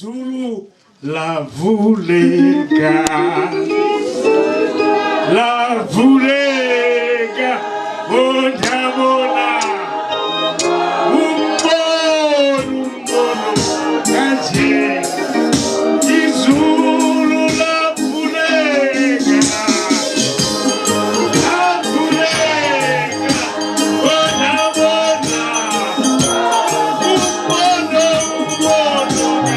Izulu lavuleka, lavuleka, ondabona, umbono, kanje, Izulu lavuleka, lavuleka, ondabona, umbono, kanje.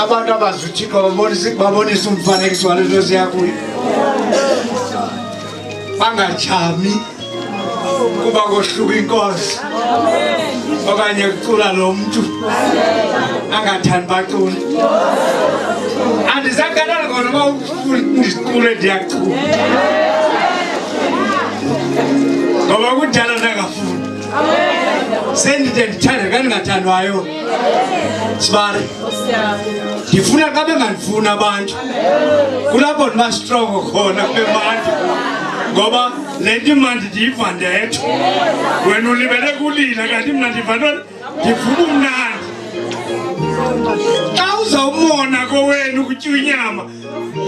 Abantu abazuthika babonisa umfanekiso walezo ziyakuyo bangajami kuba kohluka inkosi okanye kucula lo muntu angathandi bacula andizangadala khona uba ndicule ndiyacula ngoba kudala ndangafuni sendide ndithanda kandingathandwayo sibari ndifuna xa bengandifuna abantu kulapho ndiba strongo khona kube bantu ngoba le nto imandi ndiyiva ndedwa wena ulibele kulila kanti mna ndiva ntoni ndifuna umnandi xa uzawumona kowenu ukutya inyama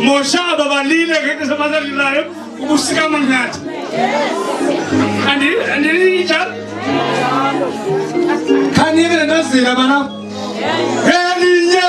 moshaba balile ngexesha abasalilayo ubusika mangathi andinjalo khanike ndazila banam elinye